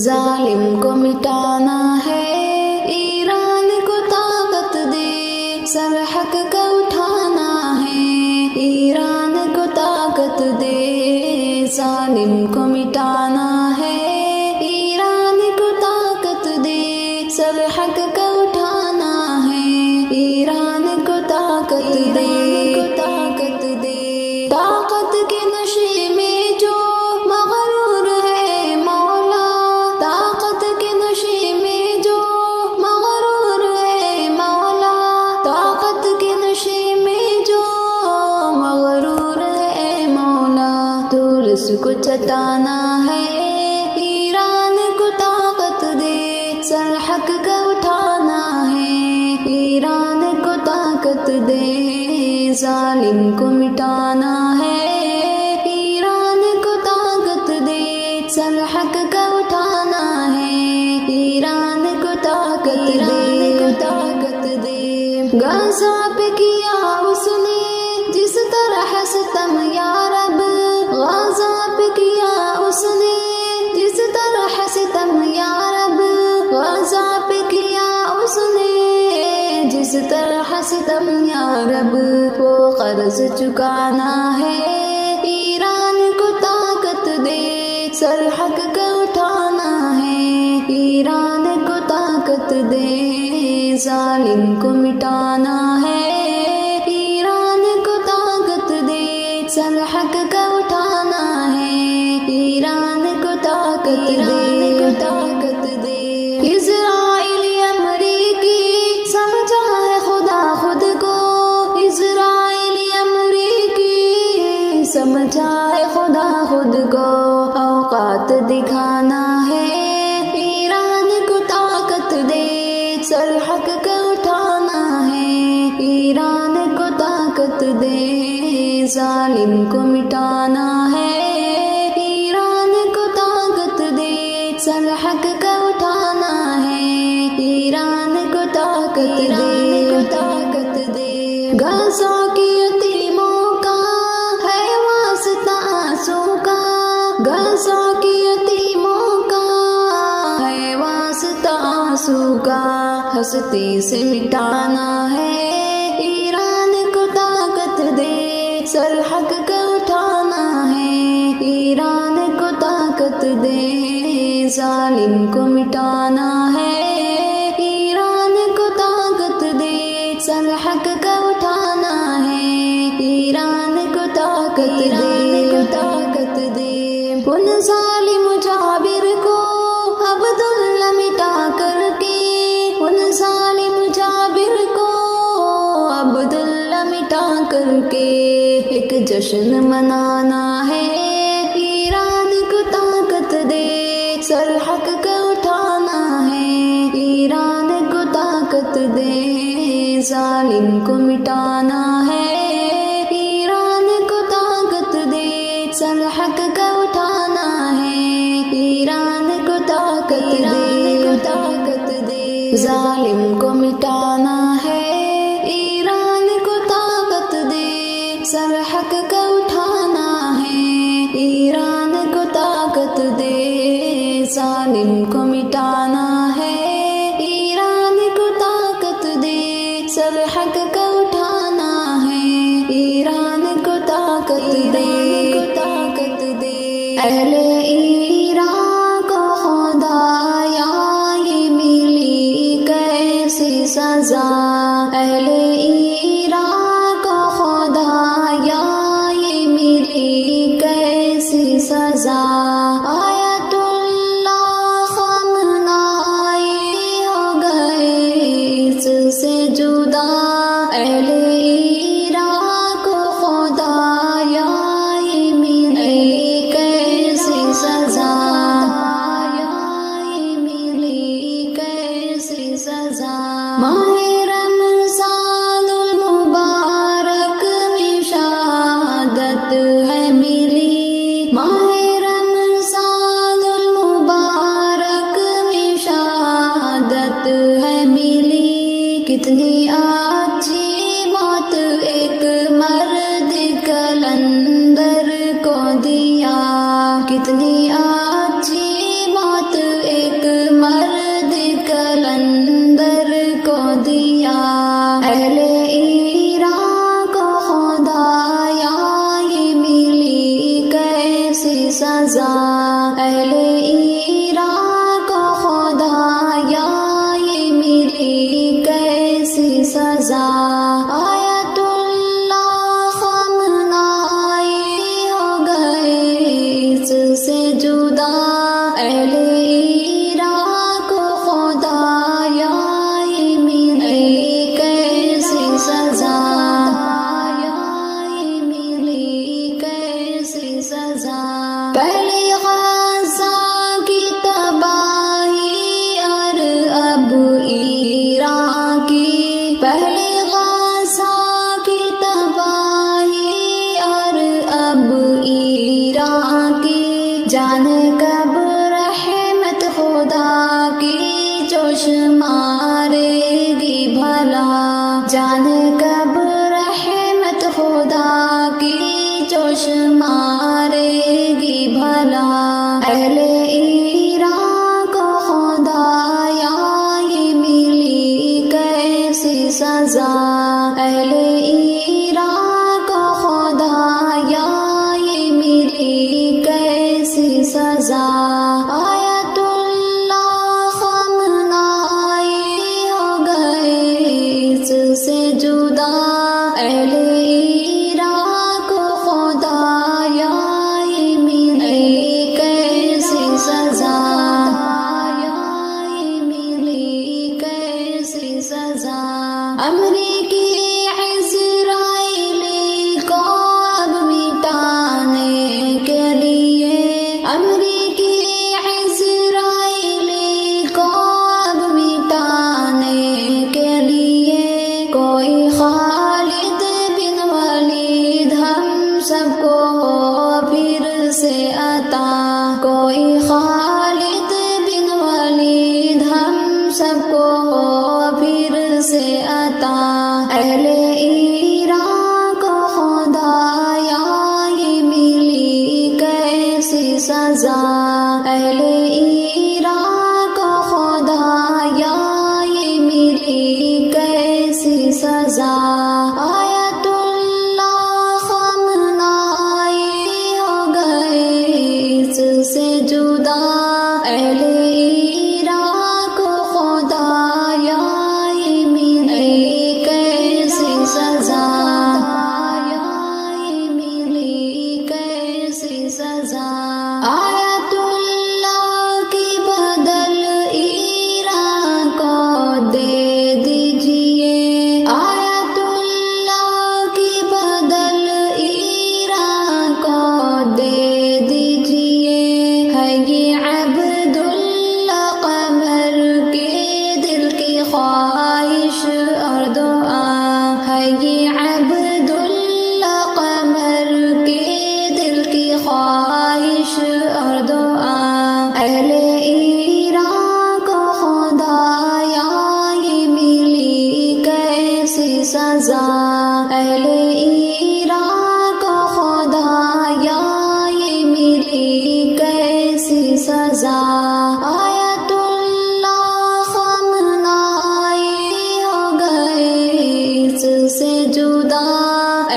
ظالم کو مٹانا ہے، ایران کو طاقت دے، سر حق کا اٹھانا ہے، ایران کو طاقت دے، ظالم کو مٹانا ہے، ایران کو طاقت دے، سر حق کا اٹھانا ہے، ایران کو طاقت دے، طاقت دے، طاقت کے نشے میں جو مغرور ہے مولا، طاقت کے نشے میں جو مغرور ہے مولا، طاقت کے نشے میں جو مغرور ہے مولا، تورس کو چٹانا ہے، ایران کو طاقت دے، سر حق کا اٹھانا ہے، ایران کو طاقت دے، ظالم کو مٹانا ہے، ایران کو طاقت دے، سر حق کا اٹھانا ہے، ایران کو طاقت دے، طاقت دے، غزہ پہ کیا اس نے جس طرح ستم یا رب، غزہ پہ کیا اس نے جس طرح ستم یا رب، غزہ پہ کیا اس نے جس طرح ستم یا رب، وہ قرض چکانا ہے، ایران کو طاقت دے، سر حق کا اٹھانا ہے، ایران کو طاقت دے، ظالم کو مٹانا ہے، ایران کو طاقت دے، سر حق کا اٹھانا ہے، ایران کو طاقت دے، طاقت دے، اسرائیل امریکی سمجھا ہے خدا خود کو، اسرائیل امریکی سمجھا ہے خدا خود کو، اوقات دکھانا ہے، ایران کو طاقت دے، سر حق کا اٹھانا ہے، ایران کو طاقت دے، ظالم کو مٹانا ہے، ایران کو طاقت دے، سر حق کا اٹھانا ہے، ایران کو طاقت دے، طاقت دے، غزہ کی یتیموں کا ہے واسطہ آنسو کا، غزہ کی یتیموں کا ہے واسطہ آنسو کا، ہستی سے مٹانا ہے، ایران کو طاقت دے، سر حق کا اٹھانا ہے، ایران کو طاقت دے، ظالم کو مٹانا ہے، ایران کو طاقت دے، سر حق کا اٹھانا ہے، ایران کو طاقت دے، طاقت دے، ان ظالم جابر کو عبداللہ مٹا کر کے، ان ظالم جابر کو عبداللہ مٹا کر کے، ایک جشن منانا ہے، ایران کو طاقت دے، سر حق کا اٹھانا ہے، ایران کو طاقت دے، ظالم کو مٹانا ہے، ایران کو طاقت دے، سر حق کا اٹھانا ہے، ایران کو طاقت دے، طاقت دے، ظالم کو مٹانا ہے، ایران کو طاقت دے، سر حق کا اٹھانا ہے، ایران کو طاقت دے، ظالم کو مٹانا ہے، ایران کو طاقت دے، سر حق کا اٹھانا ہے، ایران کو طاقت دے، طاقت دے، اہل ایران کو خدایا یہ ملی کیسی سزا، اہل ایران کو خدایا یہ ملی کیسی سزا، آیت اللہ خامنہ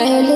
اہل